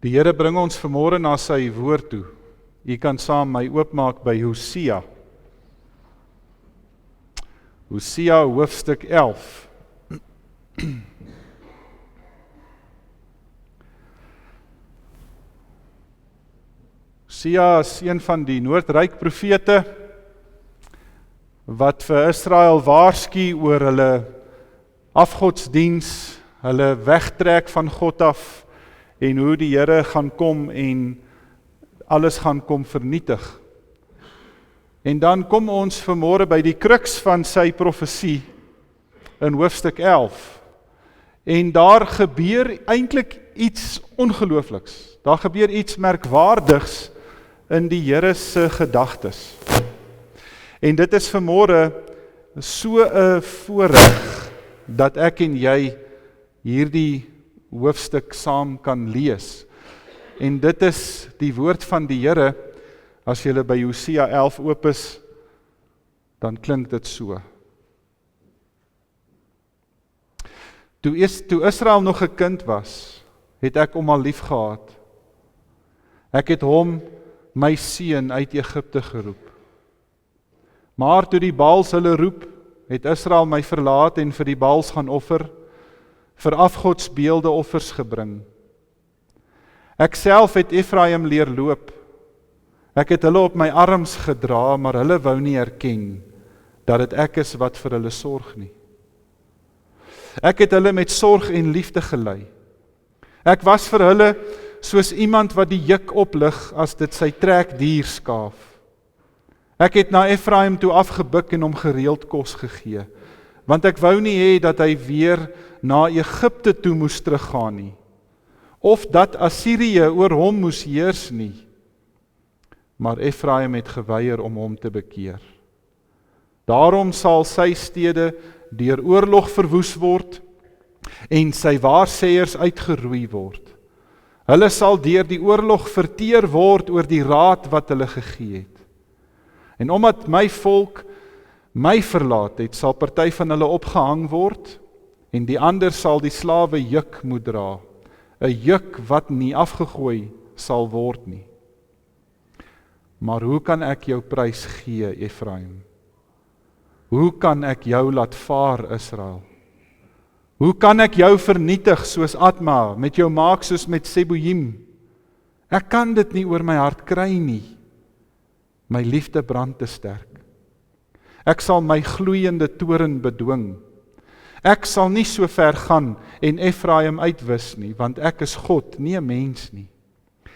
Die Here bring ons vanmôre na sy woord toe. U kan saam my oopmaak by Hosea. Hosea hoofstuk 11. Hosea is een van die Noordryk profete wat vir Israel waarsku oor hulle afgodsdiens, hulle wegtrek van God af en hoe die Here gaan kom en alles gaan kom vernietig. En dan kom ons vanmôre by die kruks van sy profesie in hoofstuk 11. En daar gebeur eintlik iets ongeloofliks. Daar gebeur iets merkwaardigs in die Here se gedagtes. En dit is vanmôre so 'n voorreg dat ek en jy hierdie hoofstuk saam kan lees. En dit is die woord van die Here. As jy by Hosea 11 oop is, dan klink dit so. Toe Israel nog 'n kind was, het ek hom al lief gehad. Ek het hom, my seun, uit Egipte geroep. Maar toe die Baals hulle roep, het Israel my verlaat en vir die Baals gaan offer, vir afgodsbeelde offers gebring. Ek self het Efraim leer loop. Ek het hulle op my arms gedra, maar hulle wou nie erken dat dit ek is wat vir hulle sorg nie. Ek het hulle met sorg en liefde gelei. Ek was vir hulle soos iemand wat die juk oplig as dit sy trekdier skaaf. Ek het na Efraim toe afgebuk en hom gereeld kos gegee, want ek wou nie hê dat hy weer na Egipte toe moes teruggaan nie, of dat Assirië oor hom moes heers nie. Maar Efraim het geweier om hom te bekeer. Daarom sal sy stede deur oorlog verwoes word en sy waarsêers uitgeroei word. Hulle sal deur die oorlog verteer word oor die raad wat hulle gegee het. En omdat my volk my verlaat het, sal party van hulle opgehang word en die ander sal die slawe juk moet dra, 'n juk wat nie afgegooi sal word nie. Maar hoe kan ek jou prys gee, Efraim? Hoe kan ek jou laat vaar, Israel? Hoe kan ek jou vernietig soos Atma, met jou maak soos met Seboim? Ek kan dit nie oor my hart kry nie. My liefde brand te sterk. Ek sal my gloeiende toorn bedwing. Ek sal nie so ver gaan en Efraim uitwis nie, want ek is God, nie 'n mens nie.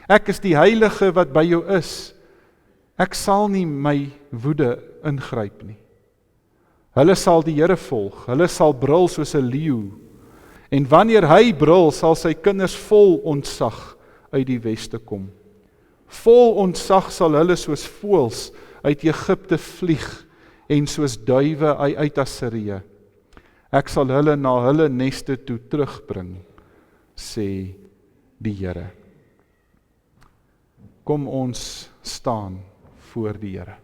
Ek is die heilige wat by jou is. Ek sal nie my woede ingryp nie. Hulle sal die Here volg, hulle sal brul soos 'n leeu. En wanneer hy brul, sal sy kinders vol ontzag uit die weste kom. Vol ontzag sal hulle soos voëls uit Egipte vlieg en soos duwe uit Assirië. Ek sal hulle na hulle neste toe terugbring, sê die Here. Kom ons staan voor die Here.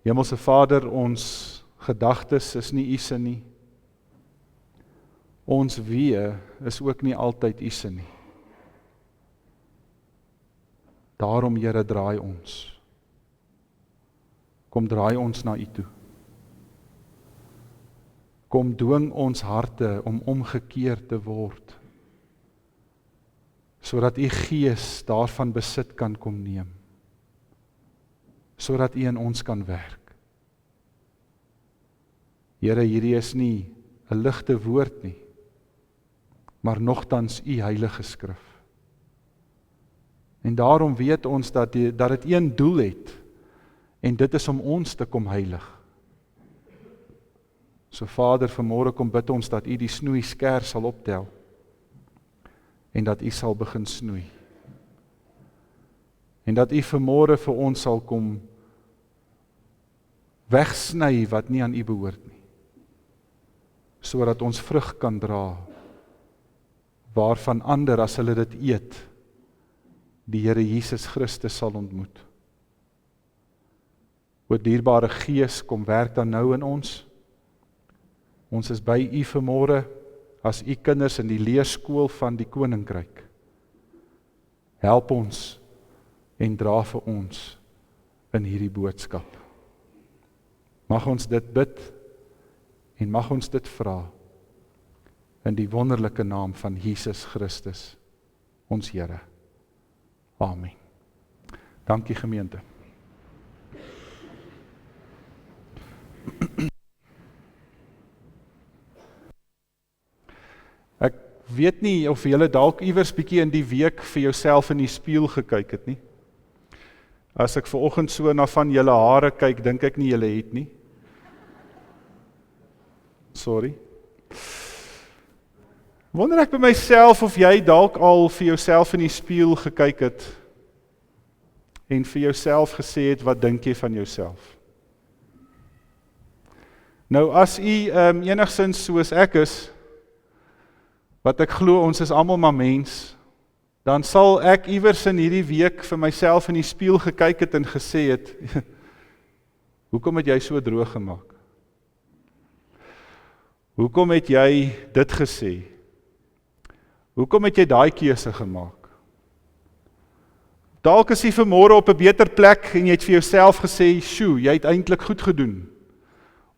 Hemelse Vader, ons gedagtes is nie U se nie. Ons wee is ook nie altyd U se nie. Daarom, Here, draai ons. Kom draai ons na U toe. Kom dwing ons harte om omgekeer te word, sodat U Gees daarvan besit kan kom neem, sodat U in ons kan werk. Here, hierdie is nie 'n ligte woord nie, maar nogtans U heilige skrif. En daarom weet ons dat dit een doel het, en dit is om ons te kom heilig. So Vader, vanmôre kom bid ons dat U die snoei skêr sal optel, en dat U sal begin snoei. En dat U vanmôre vir ons sal kom wegsny wat nie aan U behoort nie, sodat ons vrug kan dra, waarvan ander as hulle dit eet, die Here Jesus Christus sal ontmoet. O dierbare Gees, kom werk dan nou in ons. Ons is by U vanmôre as U kinders in die leerskool van die Koninkryk. Help ons en dra vir ons in hierdie boodskap. Mag ons dit bid en mag ons dit vra in die wonderlike naam van Jesus Christus, ons Here. Amen. Dankie gemeente. Ek weet nie of julle dalk iewers bietjie in die week vir jouself in die spieël gekyk het nie. As ek vanoggend so na van julle hare kyk, dink ek nie julle het nie. Sorry. Wonder ek by myself of jy dalk al vir jouself in die spieël gekyk het en vir jouself gesê het, wat dink jy van jouself? Nou as u enigstens soos ek is, wat ek glo ons is almal maar mens, dan sal ek iewers in hierdie week vir myself in die spieël gekyk het en gesê het, hoekom het jy so droog gemaak? Hoekom het jy dit gesê? Hoekom het jy daai keuse gemaak? Dalk is jy vanmôre op 'n beter plek en jy het vir jouself gesê, "Sjoe, jy het eintlik goed gedoen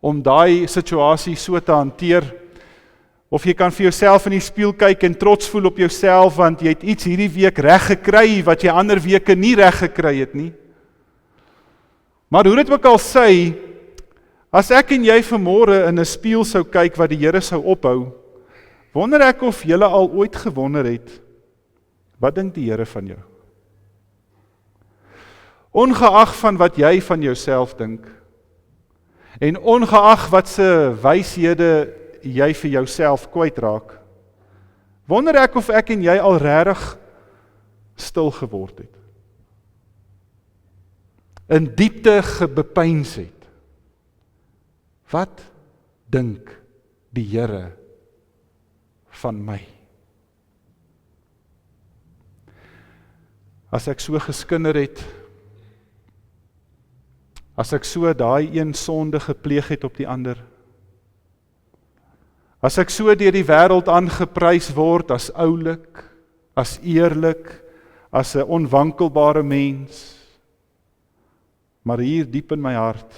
om daai situasie so te hanteer." Of jy kan vir jouself in die spieël kyk en trots voel op jouself want jy het iets hierdie week reg gekry wat jy ander weke nie reg gekry het nie. Maar hoe dit ook al sê, as ek en jy vanmôre in 'n spieël sou kyk wat die Here sou ophou, wonder ek of julle al ooit gewonder het, wat dink die Here van jou? Ongeag van wat jy van jouself dink, en ongeag wat se wyshede jy vir jouself kwytraak, wonder ek of ek en jy al regtig stil geword het. In diepte gebepyns het. Wat dink die Here van my? As ek so geskinder het, as ek so daai een sonde gepleeg het op die ander, as ek so deur die wêreld aangeprys word as oulik, as eerlik, as 'n onwankelbare mens, maar hier diep in my hart,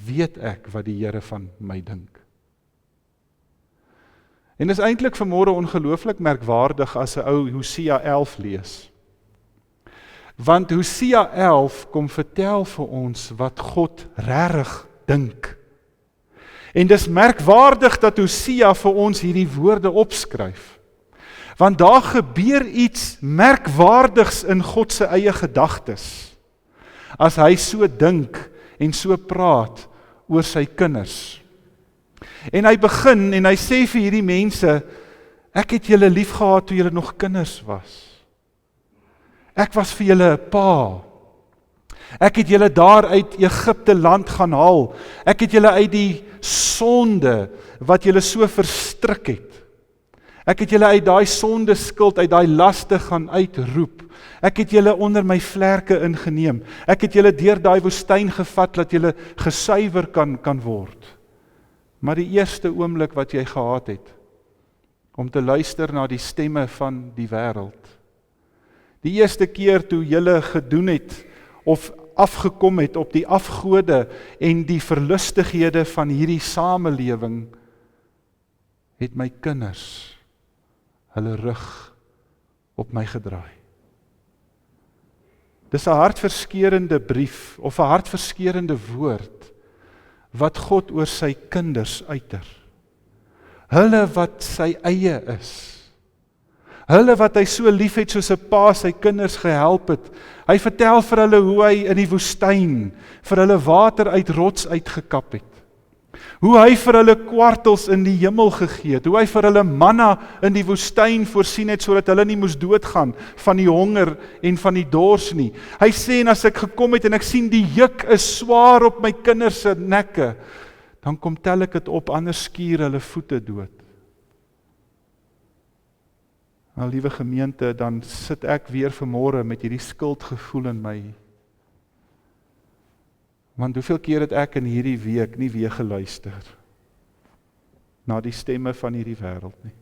weet ek wat die Here van my dink. En is eintlik vanmôre ongelooflik merkwaardig as 'n ou Hosea 11 lees. Want Hosea 11 kom vertel vir ons wat God regtig dink. En dis merkwaardig dat Hosea vir ons hierdie woorde opskryf. Want daar gebeur iets merkwaardigs in God se eie gedagtes, as hy so dink en so praat oor sy kinders. En hy begin en hy sê vir hierdie mense, ek het julle lief gehad toe julle nog kinders was. Ek was vir julle 'n pa. Ek het julle daar uit Egipte land gaan haal. Ek het julle uit die sonde wat julle so verstrik het. Ek het julle uit daai sonde skuld, uit daai laste gaan uitroep. Ek het julle onder my vlerke ingeneem. Ek het julle deur daai woestyn gevat dat julle gesuiwer kan word. Maar die eerste oomblik wat jy gehad het om te luister na die stemme van die wêreld. Die eerste keer toe julle gedoen het of afgekom het op die afgode en die verlustighede van hierdie samelewing, het my kinders hulle rug op my gedraai. Dis 'n hartverskeurende brief of 'n hartverskeurende woord wat God oor sy kinders uiter. Hulle wat sy eie is. Hulle wat hy so lief het soos 'n pa sy kinders gehelp het. Hy vertel vir hulle hoe hy in die woestyn vir hulle water uit rots uitgekap het. Hoe hy vir hulle kwartels in die hemel gegee het. Hoe hy vir hulle manna in die woestyn voorsien het sodat hulle nie moes doodgaan van die honger en van die dors nie. Hy sê, en as ek gekom het en ek sien die juk is swaar op my kinders se nekke, dan kom tel ek dit op, anders skuur hulle voete dood. Nou, liewe gemeente, dan sit ek weer vanmôre met hierdie skuldgevoel in my. Want hoeveel keer het ek in hierdie week nie weer geluister na die stemme van hierdie wêreld nie?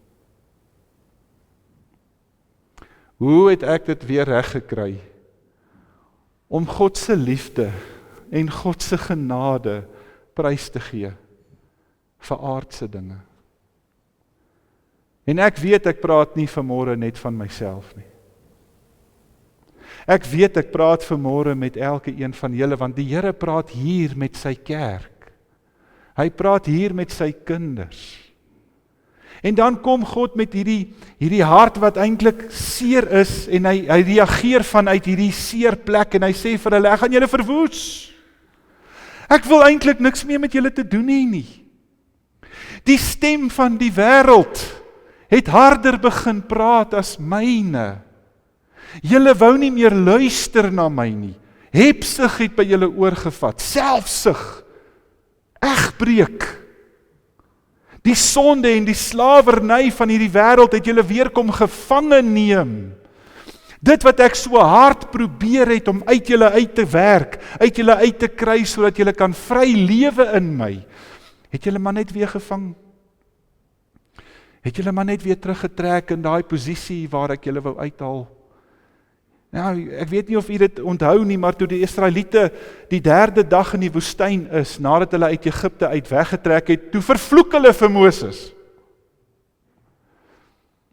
Hoe het ek dit weer reg gekry om God se liefde en God se genade prys te gee vir aardse dinge? En ek weet ek praat nie vanmôre net van myself nie. Ek weet ek praat vanmôre met elke een van julle, want die Here praat hier met sy kerk. Hy praat hier met sy kinders. En dan kom God met hierdie hart wat eintlik seer is, en hy reageer vanuit hierdie seer plek, en hy sê vir hulle, ek gaan julle verwoes. Ek wil eintlik niks meer met julle te doen hê nie. Die stem van die wêreld het harder begin praat as myne. Julle wou nie meer luister na my nie. Hebsug het by julle oorgevat, selfsug, egbreek. Die sonde en die slawerny van hierdie wêreld het julle weer kom gevange neem. Dit wat ek so hard probeer het om uit julle uit te werk, uit julle uit te kry, sodat julle kan vry lewe in my, het julle maar net weer gevang. Het julle maar net weer teruggetrek in daai posisie waar ek julle wou uithaal. Nou, ek weet nie of u dit onthou nie, maar toe die Israeliete die 3de dag in die woestyn is, nadat hulle uit Egipte uit weggetrek het, toe vervloek hulle vir Moses.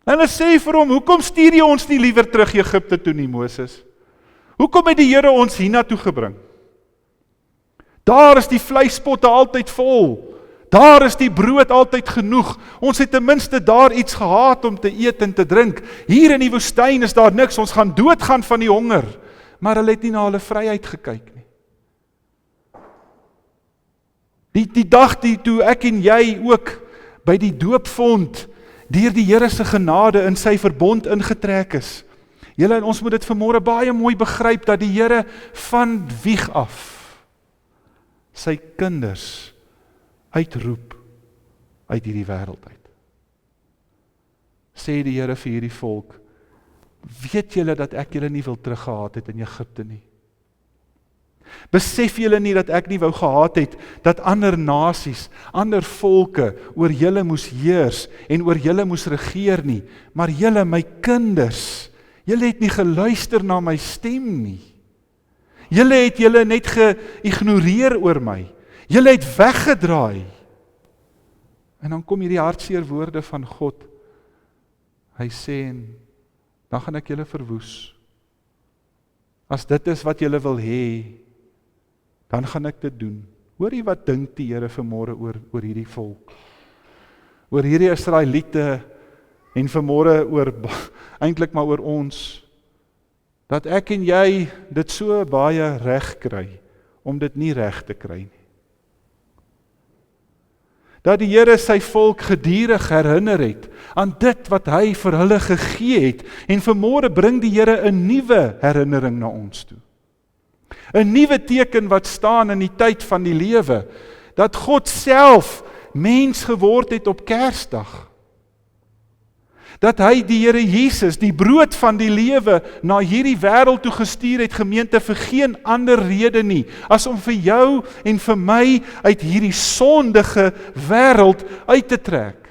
En hulle sê vir hom, hoekom stuur jy ons nie liewer terug Egipte toe nie, Moses? Hoekom het die Here ons hiernatoe gebring? Daar is die vleispotte altyd vol. Daar is die brood altyd genoeg. Ons het ten minste daar iets gehad om te eet en te drink. Hier in die woestyn is daar niks, ons gaan doodgaan van die honger. Maar hulle het nie na hulle vryheid gekyk nie. Die dag toe ek en jy ook by die doopvond deur die Here se genade in sy verbond ingetrek is. Julle en ons moet dit vanmôre baie mooi begryp, dat die Here van wieg af sy kinders uitroep uit hierdie wêreld uit. Sê die Here vir hierdie volk, weet julle dat ek julle nie wil teruggehaat het in Egipte nie? Besef julle nie dat ek nie wou gehad het dat ander nasies, ander volke oor julle moes heers en oor julle moes regeer nie, maar julle, my kinders, julle het nie geluister na my stem nie. Julle het julle net geïgnoreer oor my. Julle het weggedraai. En dan kom hierdie hartseer woorde van God. Hy sê, dan gaan ek julle verwoes. As dit is wat julle wil hê, dan gaan ek dit doen. Hoor jy wat dink die Here vanmôre oor hierdie volk? Oor hierdie Israeliete en vanmôre eintlik maar oor ons. Dat ek en jy dit so baie reg kry om dit nie reg te kry nie. Dat die Here sy volk gedurig herinner het aan dit wat hy vir hulle gegee het, en vanmôre bring die Here 'n nuwe herinnering na ons toe. 'n Nuwe teken wat staan in die tyd van die lewe, dat God self mens geword het op Kersdag. Dat hy die Here Jesus, die brood van die lewe, na hierdie wêreld toe gestuur het, gemeente, vir geen ander rede nie, as om vir jou en vir my uit hierdie sondige wêreld uit te trek.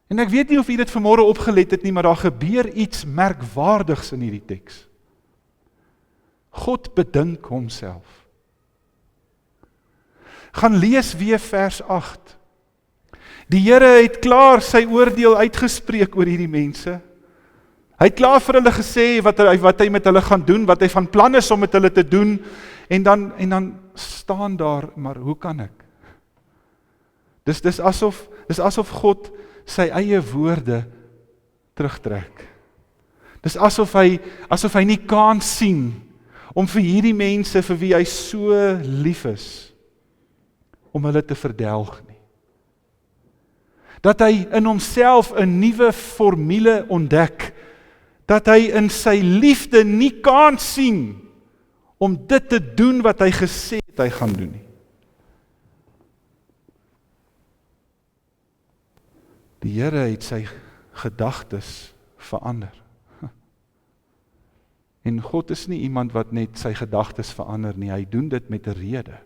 En ek weet nie of jy dit vanmôre opgelet het nie, maar daar gebeur iets merkwaardigs in hierdie teks. God bedink homself. Gaan lees weer vers 8. Die Here het klaar sy oordeel uitgespreek oor hierdie mense. Hy het klaar vir hulle gesê wat hy met hulle gaan doen, wat hy van plan is om met hulle te doen, en dan staan daar, maar hoe kan ek? Dis asof God sy eie woorde terugtrek. Dis asof hy nie kans sien om vir hierdie mense vir wie hy so lief is, om hulle te verdelg nie. Dat hy in homself 'n nuwe formule ontdek, dat hy in sy liefde nie kans sien om dit te doen wat hy gesê het hy gaan doen nie. Die Here het gedagtes verander. En God is nie iemand wat net sy gedagtes verander nie, hy doen dit met 'n rede.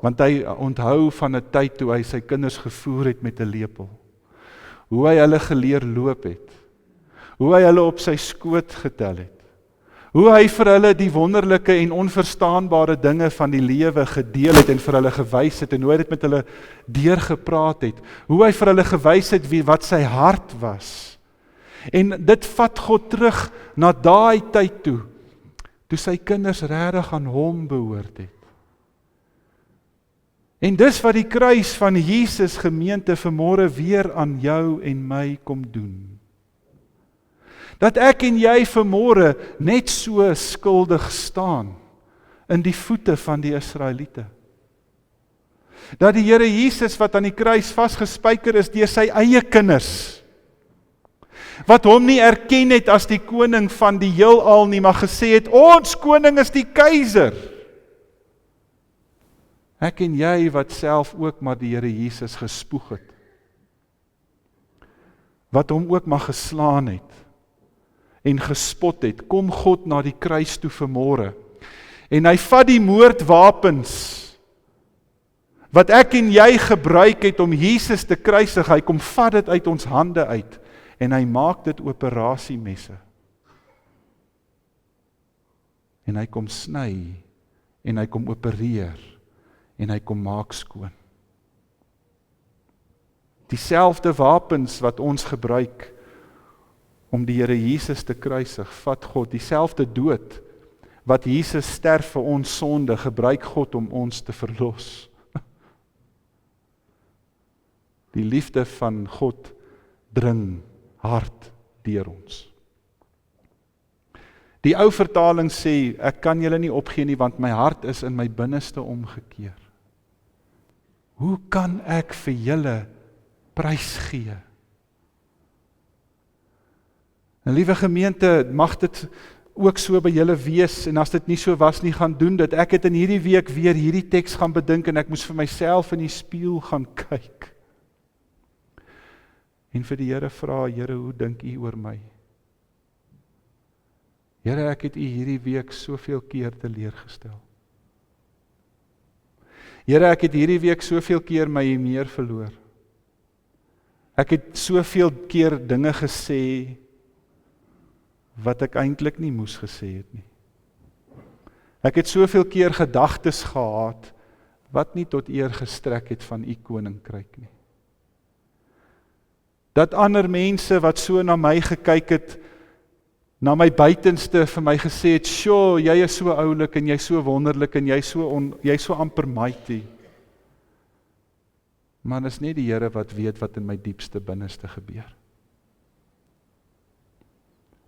Want hy onthou van 'n tyd toe hy sy kinders gevoer het met 'n lepel. Hoe hy hulle geleer loop het. Hoe hy hulle op sy skoot getel het. Hoe hy vir hulle die wonderlike en onverstaanbare dinge van die lewe gedeel het en vir hulle gewys het en hoe hy dit met hulle deurgepraat het. Hoe hy vir hulle gewys het wat sy hart was. En dit vat God terug na daai tyd toe sy kinders regtig aan hom behoort het. En dis wat die kruis van Jesus gemeente vanmôre weer aan jou en my kom doen. Dat ek en jy vanmôre net so skuldig staan in die voete van die Israeliete. Dat die Here Jesus wat aan die kruis vasgespijker is deur sy eie kinders, wat hom nie erken het as die koning van die heelal nie, maar gesê het, ons koning is die keiser. Ek en jy wat self ook maar die Here Jesus gespoeg het. Wat hom ook maar geslaan het en gespot het, kom God na die kruis toe vanmôre. En hy vat die moordwapens wat ek en jy gebruik het om Jesus te kruisig, hy kom vat dit uit ons hande uit en hy maak dit operasiemesse. En hy kom sny en hy kom opereer en hy kom maak skoon. Dieselfde wapens wat ons gebruik om die Here Jesus te kruisig, vat God, dieselfde dood wat Jesus sterf vir ons sonde, gebruik God om ons te verlos. Die liefde van God dring hard deur ons. Die ou vertaling sê, ek kan julle nie opgee nie, want my hart is in my binneste omgekeer. Hoe kan ek vir julle prys gee? En liewe gemeente, mag dit ook so by julle wees, en as dit nie so was nie, gaan doen dit. Ek het in hierdie week weer hierdie teks gaan bedink, en ek moes vir myself in die spieël gaan kyk. En vir die Here vra, Here, hoe dink U oor my? Here, ek het U hierdie week soveel keer teleurgestel. Here, ek het hierdie week soveel keer my meer verloor. Ek het soveel keer dinge gesê wat ek eintlik nie moes gesê het nie. Ek het soveel keer gedagtes gehad wat nie tot eer gestrek het van U koninkryk nie. Dat ander mense wat so na my gekyk het, na my buitenste vir my gesê het, "Sjoe, jy is so oulik en jy so wonderlik en jy so amper mighty." Maar dis net die Here wat weet wat in my diepste binneste gebeur.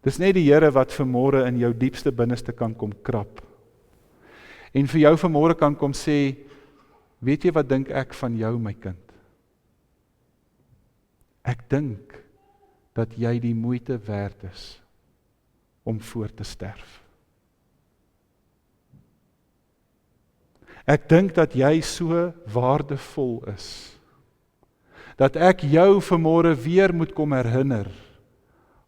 Dis net die Here wat vanmôre in jou diepste binneste kan kom krap. En vir jou vanmôre kan kom sê, weet jy wat dink ek van jou, my kind? Ek dink dat jy die moeite werd is om voor te sterf. Ek dink dat jy so waardevol is, dat ek jou vanmôre weer moet kom herinner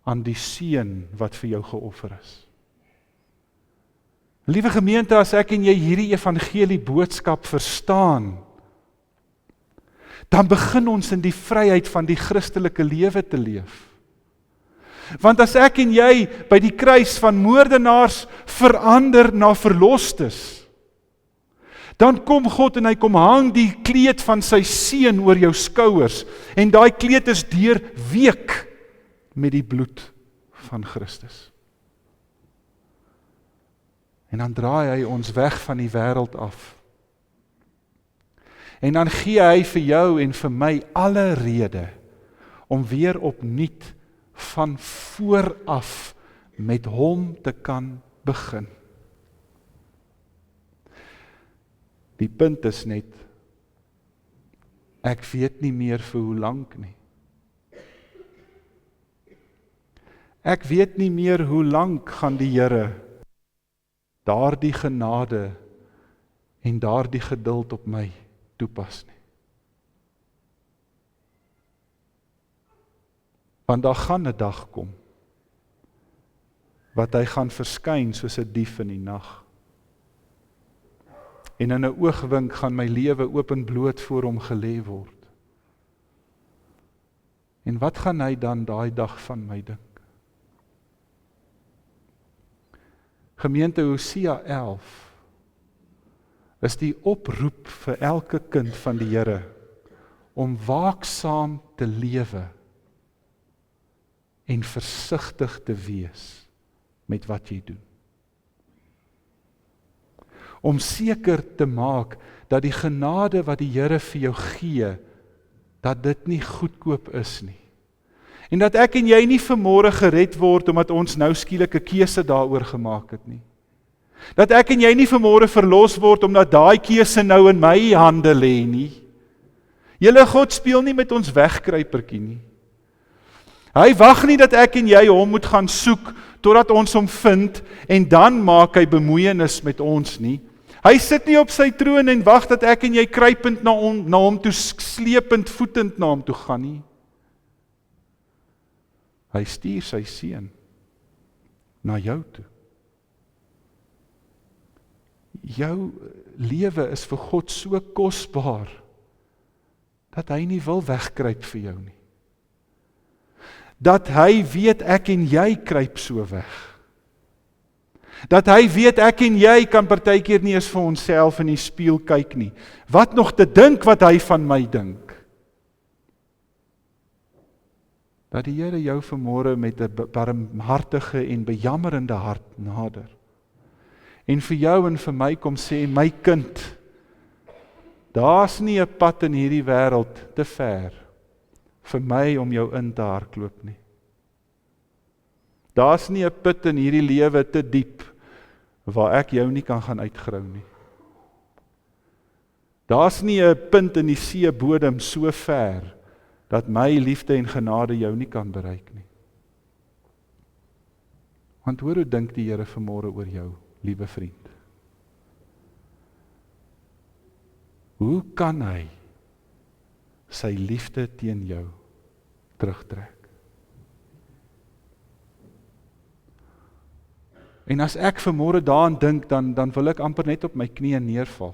aan die seun wat vir jou geoffer is. Liewe gemeente, as ek en jy hierdie evangelie boodskap verstaan, dan begin ons in die vryheid van die Christelike lewe te leef. Want as ek en jy by die kruis van moordenaars verander na verlostes, dan kom God en hy kom hang die kleed van sy seun oor jou skouers, en daai kleed is deurweek met die bloed van Christus. En dan draai hy ons weg van die wêreld af. En dan gee hy vir jou en vir my alle rede om weer opnuut van vooraf met hom te kan begin. Die punt is net, ek weet nie meer vir hoe lank nie. Ek weet nie meer hoe lank gaan die Here daardie genade en daardie geduld op my toepas nie. Want daar gaan 'n dag kom, wat hy gaan verskyn soos 'n dief in die nag. En in 'n oogwink gaan my lewe openbloot voor hom gelê word. En wat gaan hy dan daai dag van my dink? Gemeente Hosea 11 is die oproep vir elke kind van die Here om waaksaam te lewe en versigtig te wees met wat jy doen. Om seker te maak dat die genade wat die Here vir jou gee, dat dit nie goedkoop is nie. En dat ek en jy nie vanmôre gered word omdat ons nou skielik 'n keuse daaroor gemaak het nie. Dat ek en jy nie vanmôre verlos word omdat daai keuse nou in my hande lê nie. Julle God speel nie met ons wegkruipertjie nie. Hy wag nie dat ek en jy hom moet gaan soek totdat ons hom vind en dan maak hy bemoeienis met ons nie. Hy sit nie op sy troon en wag dat ek en jy kruipend na hom toe, slepend voetend na hom toe gaan nie. Hy stuur sy seun na jou toe. Jou lewe is vir God so kosbaar dat hy nie wil wegkruip vir jou nie. Dat hy weet ek en jy kruip so weg. Dat hy weet ek en jy kan partykeer nie eens vir onsself in die spieël kyk nie. Wat nog te dink wat hy van my dink? Dat die Here jou vanmôre met 'n barmhartige en bejammerende hart nader. En vir jou en vir my kom sê, my kind, daar's nie 'n pad in hierdie wêreld te ver vir my om jou in te hardloop nie. Daar's nie 'n put in hierdie lewe te diep waar ek jou nie kan gaan uitgrou nie. Daar's nie 'n punt in die seebodem so ver dat my liefde en genade jou nie kan bereik nie. Want hoor hoe dink die Here vanmôre oor jou, liewe vriend? Hoe kan hy sy liefde teen jou terugtrek? En as ek vanmôre daaraan dink, dan wil ek amper net op my knieë neerval.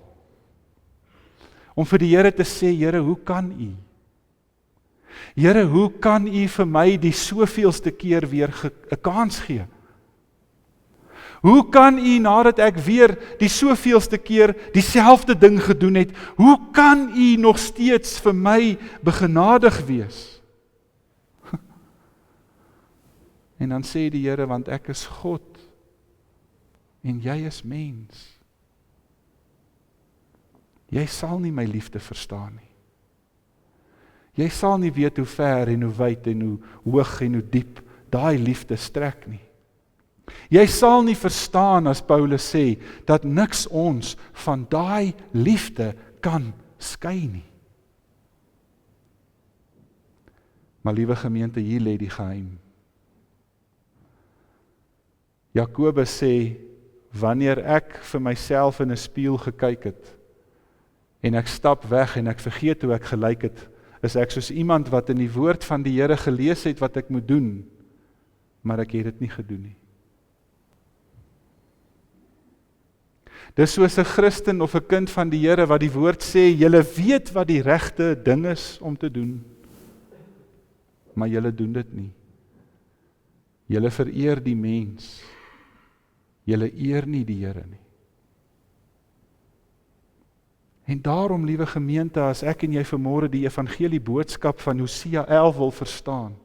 Om vir die Here te sê, Here, hoe kan U? Here, hoe kan U vir my die soveelste keer weer 'n kans gee? Hoe kan U, nadat ek weer die soveelste keer dieselfde ding gedoen het, hoe kan U nog steeds vir my begenadig wees? En dan sê die Here, want ek is God en jy is mens. Jy sal nie my liefde verstaan nie. Jy sal nie weet hoe ver en hoe wyd en hoe hoog en hoe diep daai liefde strek nie. Jy sal nie verstaan as Paulus sê dat niks ons van daai liefde kan skei nie. Maar liewe gemeente, hier lê die geheim. Jakobus sê, wanneer ek vir myself in 'n spieël gekyk het en ek stap weg en ek vergeet hoe ek gelyk het, is ek soos iemand wat in die woord van die Here gelees het wat ek moet doen, maar ek het dit nie gedoen nie. Dis soos 'n Christen of 'n kind van die Here wat die woord sê, julle weet wat die regte ding is om te doen, maar julle doen dit nie. Julle vereer die mens, julle eer nie die Here nie. En daarom, liewe gemeente, as ek en jy vanmôre die evangelie boodskap van Hosea 11 wil verstaan,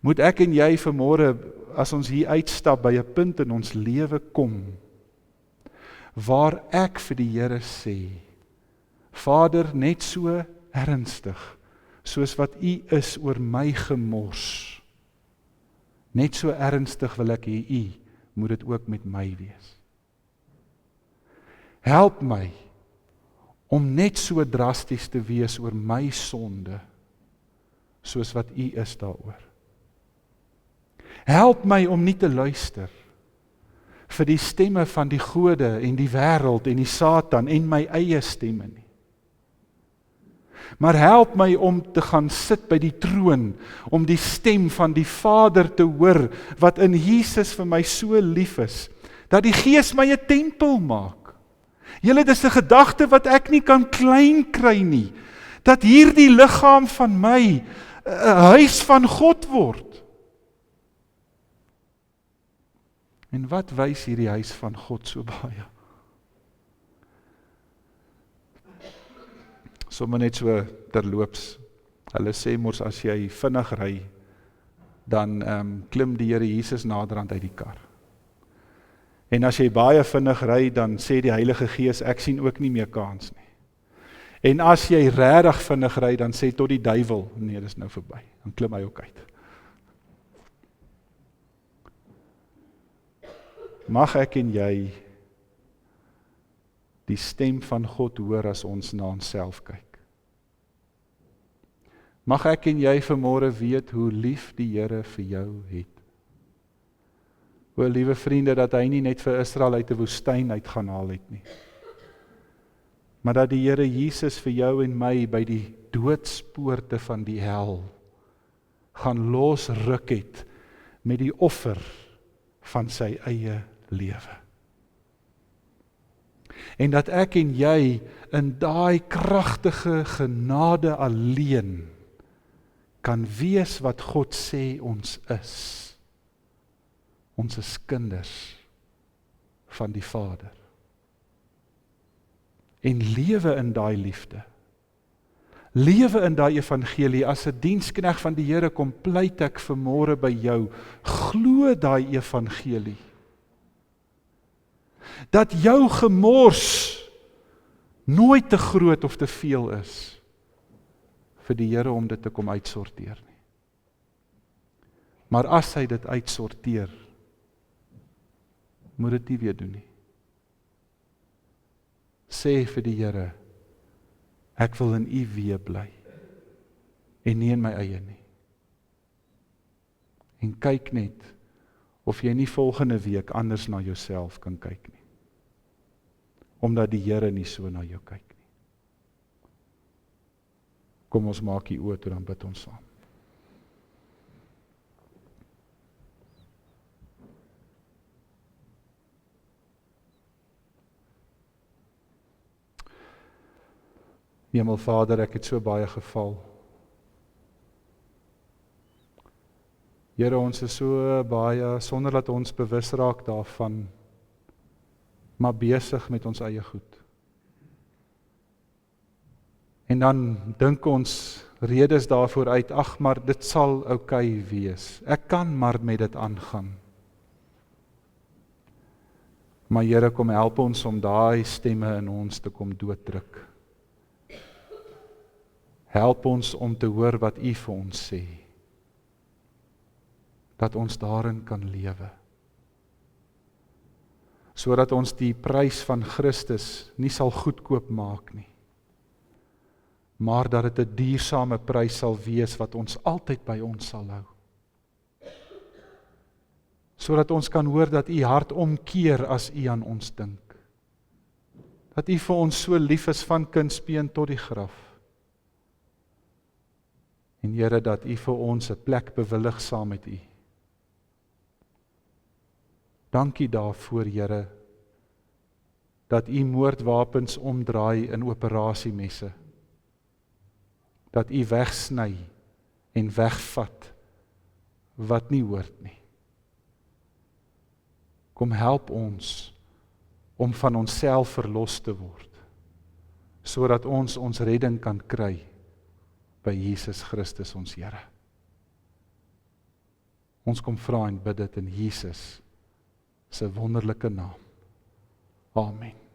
moet ek en jy vanmôre, as ons hier uitstap, by 'n punt in ons lewe kom, waar ek vir die Here sê, Vader, net so ernstig, soos wat U is oor my gemors, net so ernstig wil ek hê U moet dit ook met my wees. Help my om net so drasties te wees oor my sonde, soos wat U is daaroor. Help my om nie te luister vir die stemme van die gode en die wêreld en die Satan en my eie stemme nie. Maar help my om te gaan sit by die troon, om die stem van die Vader te hoor, wat in Jesus vir my so lief is, dat die Gees my 'n tempel maak. Julle, dis 'n gedagte wat ek nie kan klein kry nie, dat hierdie liggaam van my 'n huis van God word. En wat wys hierdie huis van God so baie? Sommige net so terloops, hulle sê mos as jy vinnig ry, dan klim die Here Jesus naderhand uit die kar. En as jy baie vinnig ry, dan sê die Heilige Gees, ek sien ook nie meer kans nie. En as jy regtig vinnig ry, dan sê tot die duiwel, nee, dis nou verby, dan klim hy ook uit. Mag ek en jy die stem van God hoor as ons na onsself kyk. Mag ek en jy vanmôre weet hoe lief die Here vir jou het. O, liewe vriende, dat hy nie net vir Israel uit 'n woestyn uit gaan haal het nie, maar dat die Here Jesus vir jou en my by die doodspoorte van die hel gaan losruk het met die offer van sy eie lewe. En dat ek en jy in daai kragtige genade alleen kan wees wat God sê ons is. Ons is kinders van die Vader. En lewe in daai liefde. Lewe in daai evangelie. As 'n dienskneg van die Here kom pleit ek vanmôre by jou. Glo daai evangelie. Dat jou gemors nooit te groot of te veel is vir die Here om dit te kom uitsorteer nie. Maar as hy dit uitsorteer, moet dit nie weer doen nie. Sê vir die Here, ek wil in U weë bly en nie in my eie nie. En kyk net of jy nie volgende week anders na jouself kan kyk nie. Omdat die Here nie so na jou kyk nie. Kom ons maak die oë toe, dan bid ons saam. Hemelvader, ek het so baie geval. Here, ons is so baie, sonder dat ons bewus raak daarvan, maar besig met ons eie goed. En dan dink ons redes daarvoor uit, ag, maar dit sal oukei wees. Ek kan maar met dit aangaan. Maar Here, kom help ons om daai stemme in ons te kom dooddruk. Help ons om te hoor wat U vir ons sê. Dat ons daarin kan lewe. Sodat ons die prys van Christus nie sal goedkoop maak nie. Maar dat dit 'n duursame prys sal wees wat ons altyd by ons sal hou. Sodat ons kan hoor dat U hart omkeer as U aan ons dink. Dat U vir ons so lief is van kindsbeen tot die graf. En Here, dat U vir ons 'n plek bewillig saam met U. Dankie daarvoor, Here, dat U moordwapens omdraai in operasiemesse. Dat U wegsny en wegvat wat nie hoort nie. Kom help ons om van onsself verlos te word, sodat ons redding kan kry by Jesus Christus ons Here. Ons kom vra en bid dit in Jesus se wonderlike naam. Amen.